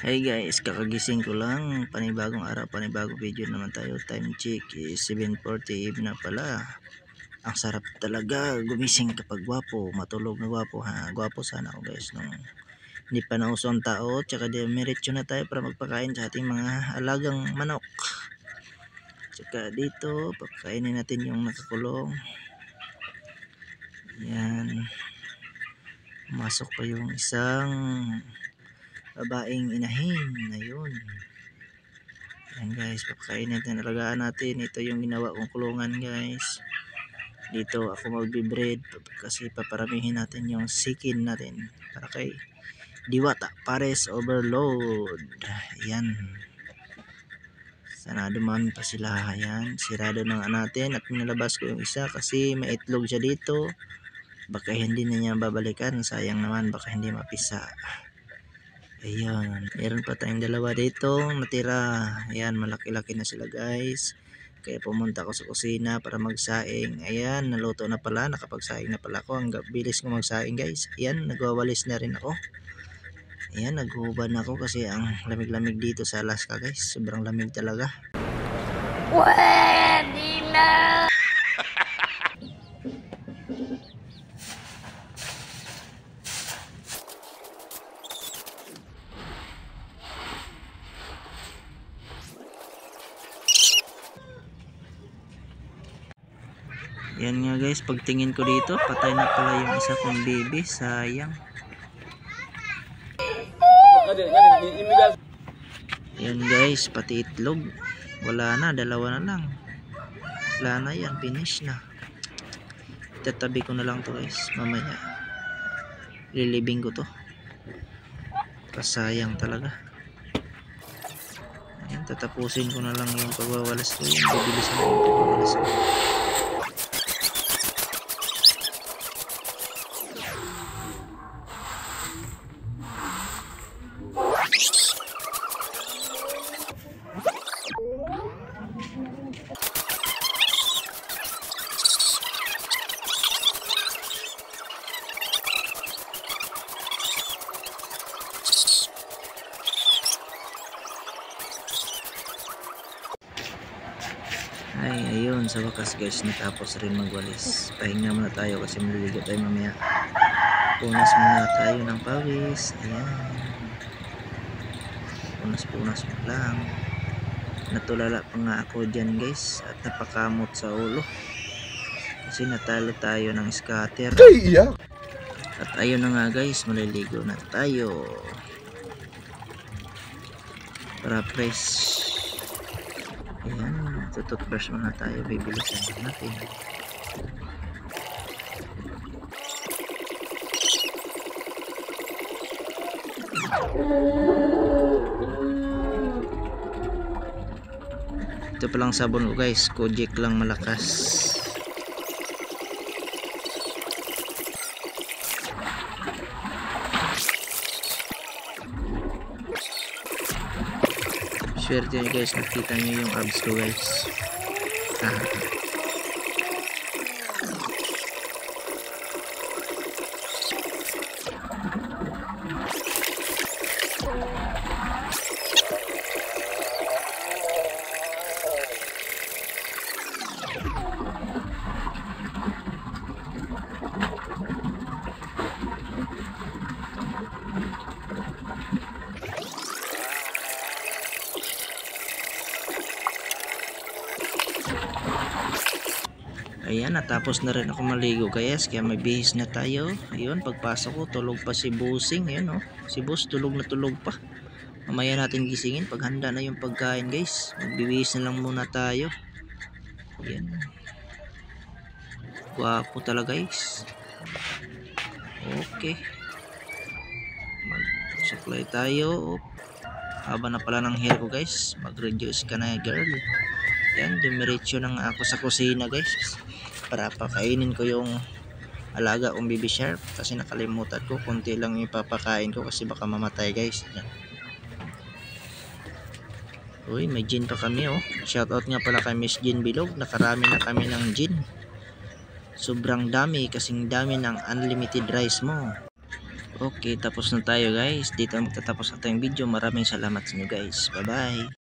Hey guys, kakagising ko lang. Panibagong araw, panibagong video naman tayo. Time check is 7:40 AM na pala. Ang sarap talaga gumising kapag gwapo, matulog na gwapo ha. Gwapo sana ako guys nung hindi pa nauso ang tao. Tsaka diretso na tayo para magpakain sa ating mga alagang manok. Tsaka dito, papakainin natin yung nakakulong. Yan. Masok pa yung isang babaeng inahin. Ayun. Yan guys, papakainin natin, alagaan natin. Ito yung ginawa kong kulungan guys. Dito ako magbe-breed kasi paparamihin natin yung sikin natin para kay Diwata Pares Overload. Yan. Sana dumami pa sila. Yan. Sirado na nga natin at minalabas ko yung isa kasi may itlog siya dito. Baka hindi na niya babalikan. Sayang naman, baka hindi mapisa. Ayan, meron pa tayong dalawa dito natira. Ayan, malaki-laki na sila guys. Kaya pumunta ako sa kusina para magsaing. Ayan, naluto na pala, nakapagsaing na pala ako. Ang bilis ko magsaing guys. Ayan, nagwawalis na rin ako. Ayan, naghuhubad na ako kasi ang lamig-lamig dito sa Alaska guys. Sobrang lamig talaga. Pwede na! Yan nga guys, pagtingin ko dito, patay na pala yung isa kong baby. Sayang. Yan guys, pati itlog. Wala na, dalawa na lang. Wala na yan, finish na. Tatabi ko na lang to guys, mamaya. Lilibing ko to. Kasayang talaga. Ayan, tatapusin ko na lang yung pagwawalas ko. Yung bibilisan ko yung pagwawalas ko. Ay, ayun, sa wakas guys, natapos rin magwalis. Pahinga muna tayo kasi maliligo tayo mamaya. Punas muna tayo ng pawis. Ayan. Punas-punas mo lang. Natulala pa nga ako dyan guys. At napakamot sa ulo. Kasi natalo tayo ng scatter. At ayun na nga guys, maliligo na tayo. Para fresh. Ayan, tututbrush muna tayo, bibilisan natin. Ito palang sabon ko guys, Kojic lang malakas. Swerte nyo guys, nakita nyo yung abs ko guys. Ayan, natapos na rin ako maligo guys, kaya may bihis na tayo. Ayun, pagpasok ko, tulog pa si Busing. Ayan oh, si Boss tulog na tulog pa. Mamaya natin gisingin pag handa na yung pagkain guys. Magbibihis na lang muna tayo. Ayan. Gwapo talaga guys. Okay. Mag-supply tayo. Haba na pala ng hair ko guys. Mag-reduce ka na girl. Yan, dumiretso na nga ako sa kusina guys para pakainin ko yung alaga kong baby shark kasi nakalimutan ko, konti lang yung ipapakain ko kasi baka mamatay guys. Yan. Uy, may gin pa kami oh. Shoutout nga pala kay Miss Gin Bilog, nakarami na kami ng gin. Sobrang dami, kasing dami ng unlimited rice mo. Okay, tapos na tayo guys. Dito na magtatapos ang ating video. Maraming salamat sa inyo guys. Bye bye.